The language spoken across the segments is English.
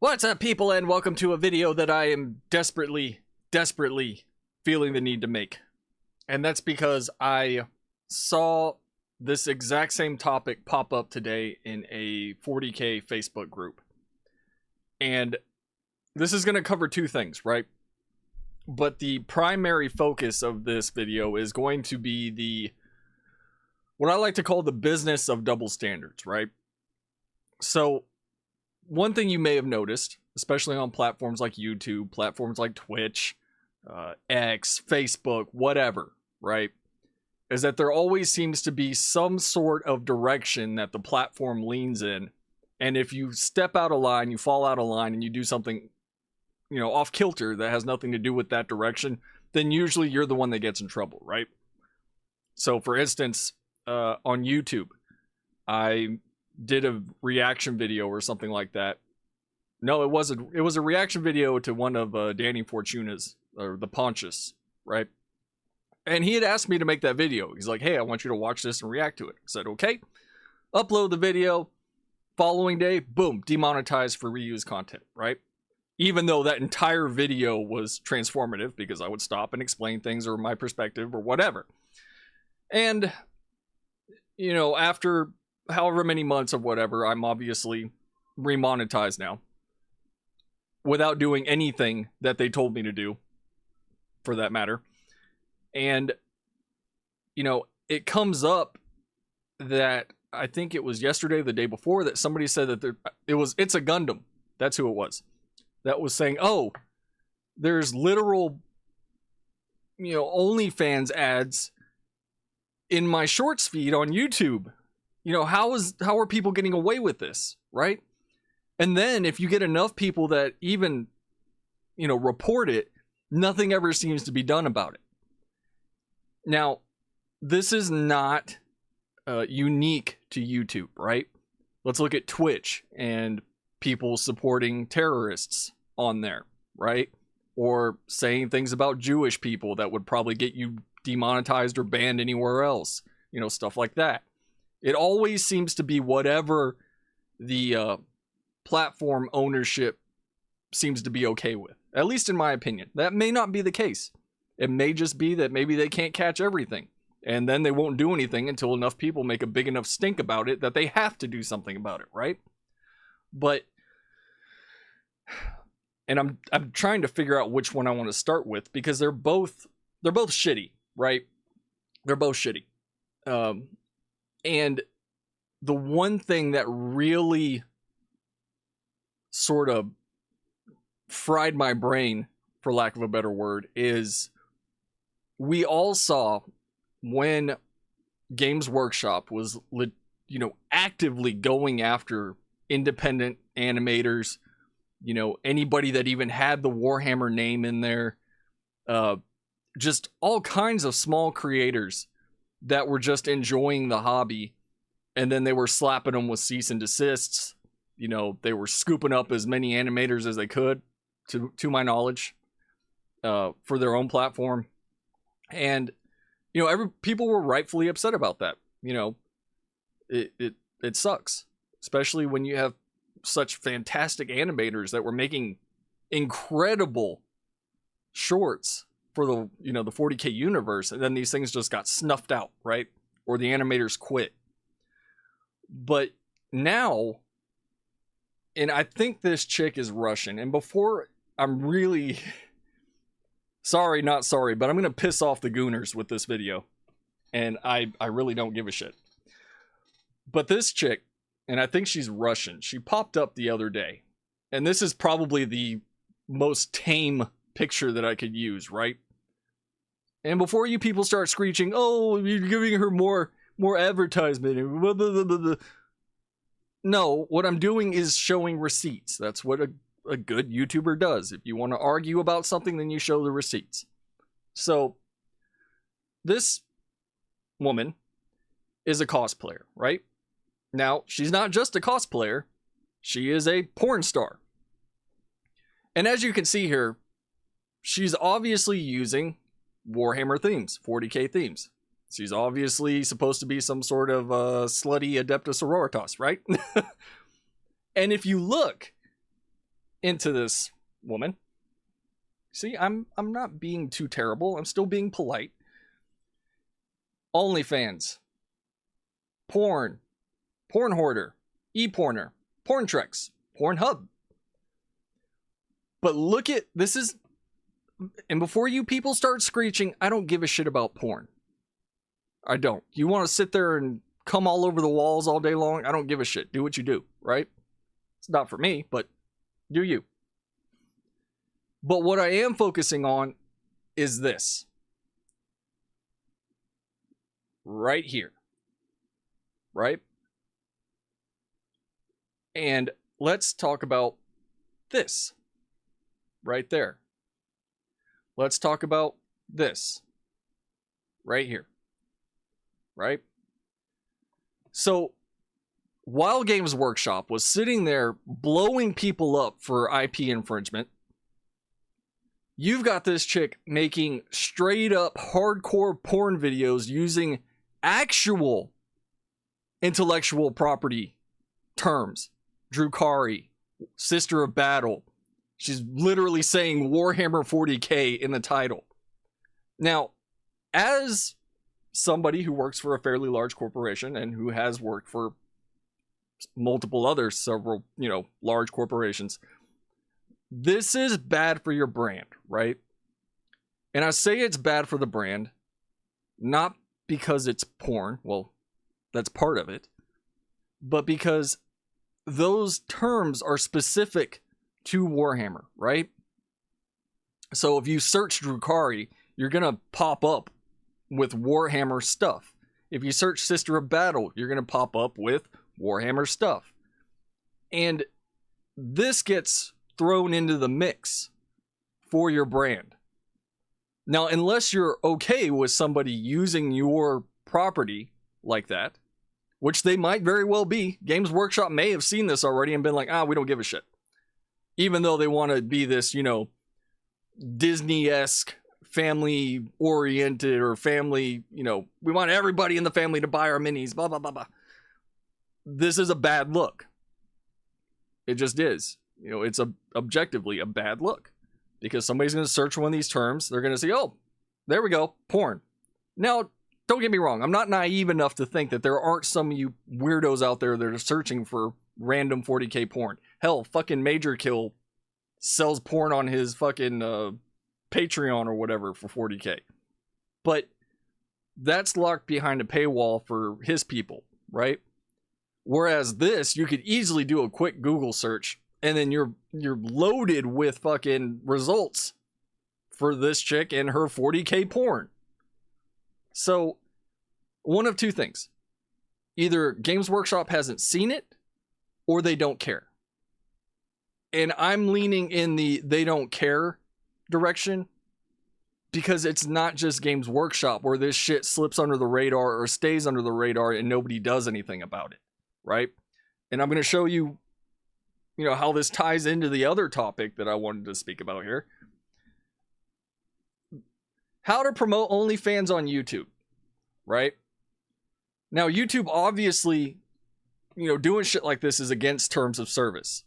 What's up, people, and welcome to a video that I am desperately feeling the need to make. And that's because I saw this exact same topic pop up today in a 40K Facebook group. And this is going to cover two things, right? But the primary focus of this video is going to be what I like to call the business of double standards, right? So one thing you may have noticed, especially on platforms like YouTube, platforms like Twitch, X, Facebook, whatever, right, is that there always seems to be some sort of direction that the platform leans in. And if you step out of line, you fall out of line, and you do something, you know, off kilter that has nothing to do with that direction, then usually you're the one that gets in trouble, right? So for instance, on YouTube, I did a reaction video or something like that. No, it was a reaction video to one of Danny Fortuna's, or the Pontius, right? And he had asked me to make that video. He's like, hey, I want you to watch this and react to it. I said, okay. Upload the video. Following day, boom, demonetized for reused content, right? Even though that entire video was transformative, because I would stop and explain things or my perspective or whatever. And, you know, after however many months of whatever, I'm obviously remonetized now without doing anything that they told me to do, for that matter. And, you know, it comes up that I think it was yesterday, the day before, that somebody said that it's a Gundam. That's who it was. That was saying, oh, there's literal, you know, OnlyFans ads in my shorts feed on YouTube. You know, how are people getting away with this, right? And then if you get enough people that even, you know, report it, nothing ever seems to be done about it. Now, this is not unique to YouTube, right? Let's look at Twitch and people supporting terrorists on there, right? Or saying things about Jewish people that would probably get you demonetized or banned anywhere else, you know, stuff like that. It always seems to be whatever the platform ownership seems to be okay with, at least in my opinion. That may not be the case. It may just be that maybe they can't catch everything, and then they won't do anything until enough people make a big enough stink about it that they have to do something about it, right? But, and I'm trying to figure out which one I want to start with, because they're both shitty, right? They're both shitty. And the one thing that really sort of fried my brain, for lack of a better word, is we all saw when Games Workshop was, you know, actively going after independent animators, you know, anybody that even had the Warhammer name in there, just all kinds of small creators that were just enjoying the hobby, and then they were slapping them with cease and desists. You know, they were scooping up as many animators as they could, to my knowledge, for their own platform. And, you know, people were rightfully upset about that. You know, it sucks, especially when you have such fantastic animators that were making incredible shorts for the, you know, the 40K universe, and then these things just got snuffed out, right? Or the animators quit. But now, and I think this chick is Russian, and before I'm really sorry, not sorry, but I'm gonna piss off the gooners with this video, and I really don't give a shit. But this chick, and I think she's Russian, she popped up the other day, and this is probably the most tame picture that I could use, right? And before you people start screeching, oh, you're giving her more advertisement, blah, blah, blah, blah, blah. No, what I'm doing is showing receipts. That's what a good YouTuber does. If you want to argue about something, then you show the receipts. So this woman is a cosplayer, right? Now, she's not just a cosplayer. She is a porn star. And as you can see here, she's obviously using Warhammer themes, 40K themes. She's obviously supposed to be some sort of slutty adeptus sororitas, right? And if you look into this woman. See, I'm not being too terrible. I'm still being polite. OnlyFans, porn, porn hoarder, e-porner, porn treks, Pornhub. But look at this is, and before you people start screeching, I don't give a shit about porn. I don't. You want to sit there and come all over the walls all day long? I don't give a shit. Do what you do, right? It's not for me, but do you. But what I am focusing on is this. Right here. Right? And let's talk about this. Right there. Let's talk about this. Right here. Right? So, while Games Workshop was sitting there blowing people up for IP infringement, you've got this chick making straight up hardcore porn videos using actual intellectual property terms. Drukhari, Sister of Battle. She's literally saying Warhammer 40K in the title. Now, as somebody who works for a fairly large corporation and who has worked for multiple other several, large corporations, this is bad for your brand, right? And I say it's bad for the brand, not because it's porn, well, that's part of it, but because those terms are specific to Warhammer, right? So if you search Drukhari, you're gonna pop up with Warhammer stuff. If you search Sister of Battle, you're gonna pop up with Warhammer stuff. And this gets thrown into the mix for your brand. Now, unless you're okay with somebody using your property like that, which they might very well be, Games Workshop may have seen this already and been like, we don't give a shit. Even though they want to be this, Disney-esque, family-oriented or family, we want everybody in the family to buy our minis, blah, blah, blah, blah. This is a bad look. It just is. It's objectively a bad look. Because somebody's going to search one of these terms, they're going to say, oh, there we go, porn. Now, don't get me wrong, I'm not naive enough to think that there aren't some of you weirdos out there that are searching for random 40K porn. Hell, fucking Major Kill sells porn on his fucking Patreon or whatever for 40K. But that's locked behind a paywall for his people, right? Whereas this, you could easily do a quick Google search and then you're loaded with fucking results for this chick and her 40K porn. So, one of two things. Either Games Workshop hasn't seen it, or they don't care. And I'm leaning in the they don't care direction, because it's not just Games Workshop where this shit slips under the radar or stays under the radar and nobody does anything about it, right? And I'm going to show you, how this ties into the other topic that I wanted to speak about here. How to promote OnlyFans on YouTube, right? Now, YouTube obviously, doing shit like this is against terms of service.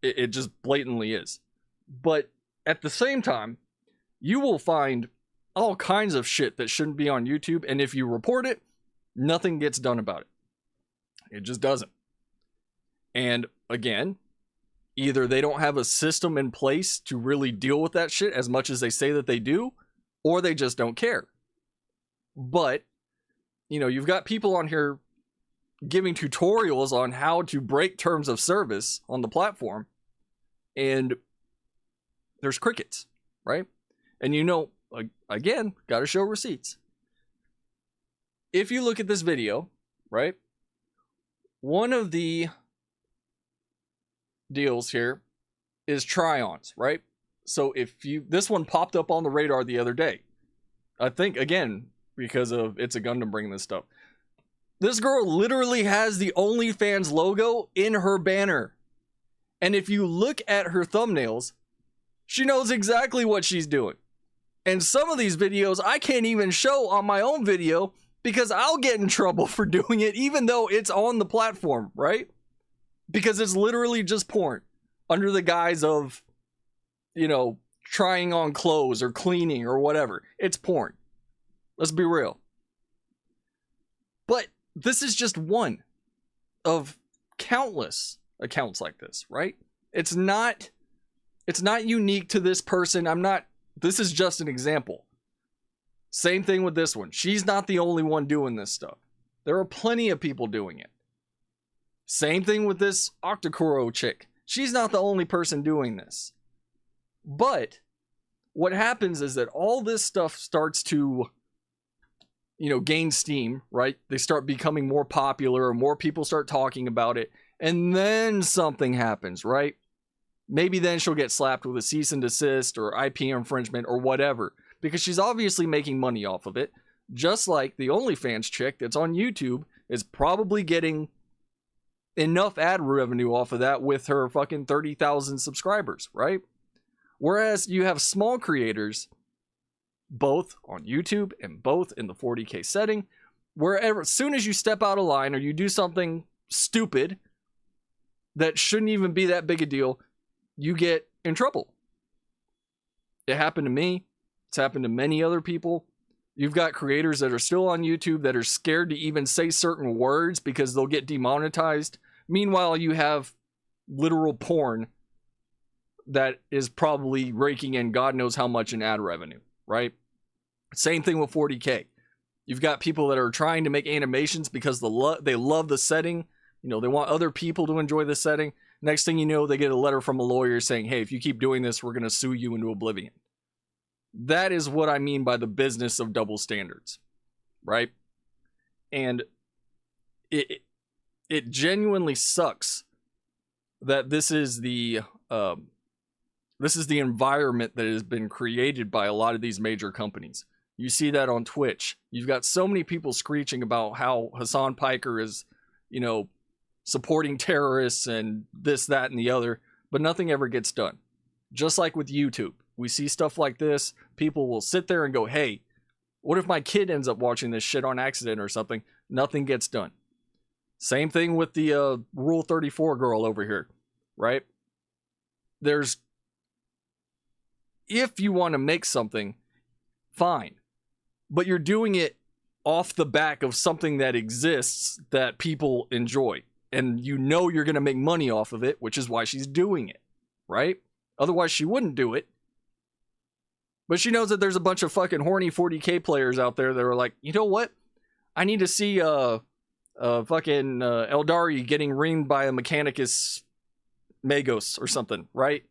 It just blatantly is. But at the same time, you will find all kinds of shit that shouldn't be on YouTube, and if you report it, nothing gets done about it. It just doesn't. And again, either they don't have a system in place to really deal with that shit as much as they say that they do, or they just don't care. But, you've got people on here giving tutorials on how to break terms of service on the platform, and there's crickets, right? And again, gotta show receipts. If you look at this video, right, one of the deals here is try-ons, right? So this one popped up on the radar the other day. I think, again, because of It's a Gundam bringing this stuff. This girl literally has the OnlyFans logo in her banner. And if you look at her thumbnails, she knows exactly what she's doing. And some of these videos I can't even show on my own video because I'll get in trouble for doing it even though it's on the platform, right? Because it's literally just porn. under the guise of, you know, trying on clothes or cleaning or whatever. It's porn. Let's be real. But this is just one of countless accounts like this, right? It's not unique to this person. This is just an example. Same thing with this one. She's not the only one doing this stuff. There are plenty of people doing it. Same thing with this Octokuro chick. She's not the only person doing this. But what happens is that all this stuff starts to, you know, gain steam, right? They start becoming more popular, or more people start talking about it, and then something happens, right? Maybe then she'll get slapped with a cease and desist or IP infringement or whatever, because she's obviously making money off of it, just like the OnlyFans chick that's on YouTube is probably getting enough ad revenue off of that with her fucking 30,000 subscribers, right? Whereas you have small creators, both on YouTube and both in the 40K setting, wherever, as soon as you step out of line or you do something stupid that shouldn't even be that big a deal, you get in trouble. It happened to me. It's happened to many other people. You've got creators that are still on YouTube that are scared to even say certain words because they'll get demonetized. Meanwhile, you have literal porn that is probably raking in God knows how much in ad revenue, right? Same thing with 40K. You've got people that are trying to make animations because they love the setting. You know, they want other people to enjoy the setting. Next thing you know, they get a letter from a lawyer saying, hey, if you keep doing this, we're going to sue you into oblivion. That is what I mean by the business of double standards, right? And it genuinely sucks that this is the environment that has been created by a lot of these major companies. You see that on Twitch. You've got so many people screeching about how Hassan Piker is, you know, supporting terrorists and this, that, and the other, but nothing ever gets done. Just like with YouTube. We see stuff like this, people will sit there and go, hey, what if my kid ends up watching this shit on accident or something? Nothing gets done. Same thing with the Rule 34 girl over here, right? If you want to make something, fine. But you're doing it off the back of something that exists that people enjoy. And you know you're going to make money off of it, which is why she's doing it, right? Otherwise, she wouldn't do it. But she knows that there's a bunch of fucking horny 40K players out there that are like, you know what? I need to see fucking Eldari getting ringed by a Mechanicus Magos or something, right?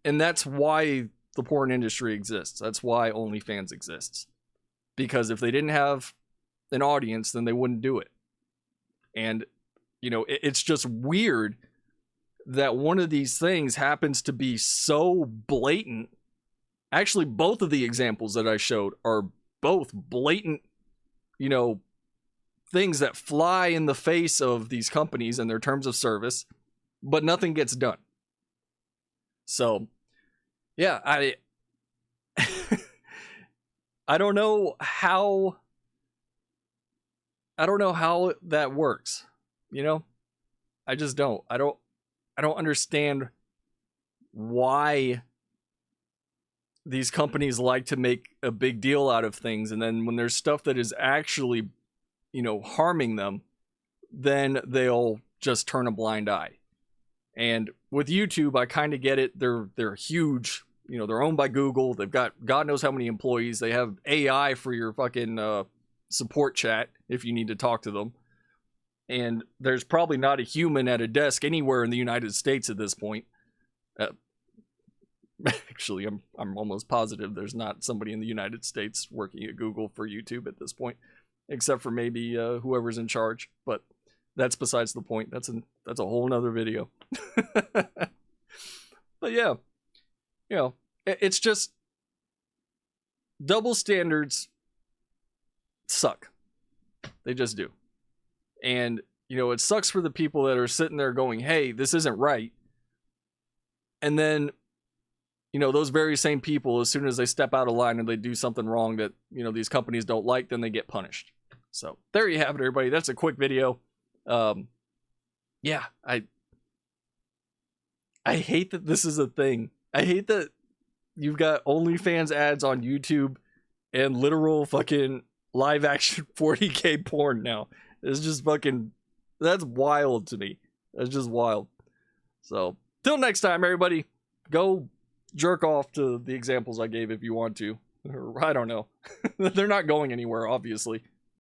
And that's why the porn industry exists. That's why OnlyFans exists. Because if they didn't have an audience, then they wouldn't do it. And, you know, it's just weird that one of these things happens to be so blatant. Actually, both of the examples that I showed are both blatant, you know, things that fly in the face of these companies and their terms of service, but nothing gets done. So, yeah, I don't know how that works, you know? I just don't. I don't understand why these companies like to make a big deal out of things, and then when there's stuff that is actually, you know, harming them, then they'll just turn a blind eye. And with YouTube, I kind of get it. They're huge. You know, they're owned by Google. They've got God knows how many employees. They have AI for your fucking support chat if you need to talk to them. And there's probably not a human at a desk anywhere in the United States at this point. Actually, I'm almost positive there's not somebody in the United States working at Google for YouTube at this point, except for maybe whoever's in charge. But that's besides the point. That's a whole nother video. But yeah, you know, it's just double standards suck. They just do. And, you know, it sucks for the people that are sitting there going, hey, this isn't right. And then, you know, those very same people, as soon as they step out of line and they do something wrong that, you know, these companies don't like, then they get punished. So there you have it, everybody. That's a quick video. Yeah, I hate that this is a thing. I hate that you've got OnlyFans ads on YouTube and literal fucking live action 40K porn now. It's just fucking, that's wild to me. That's just wild. So, till next time, everybody, go jerk off to the examples I gave if you want to. Or, I don't know. They're not going anywhere, obviously.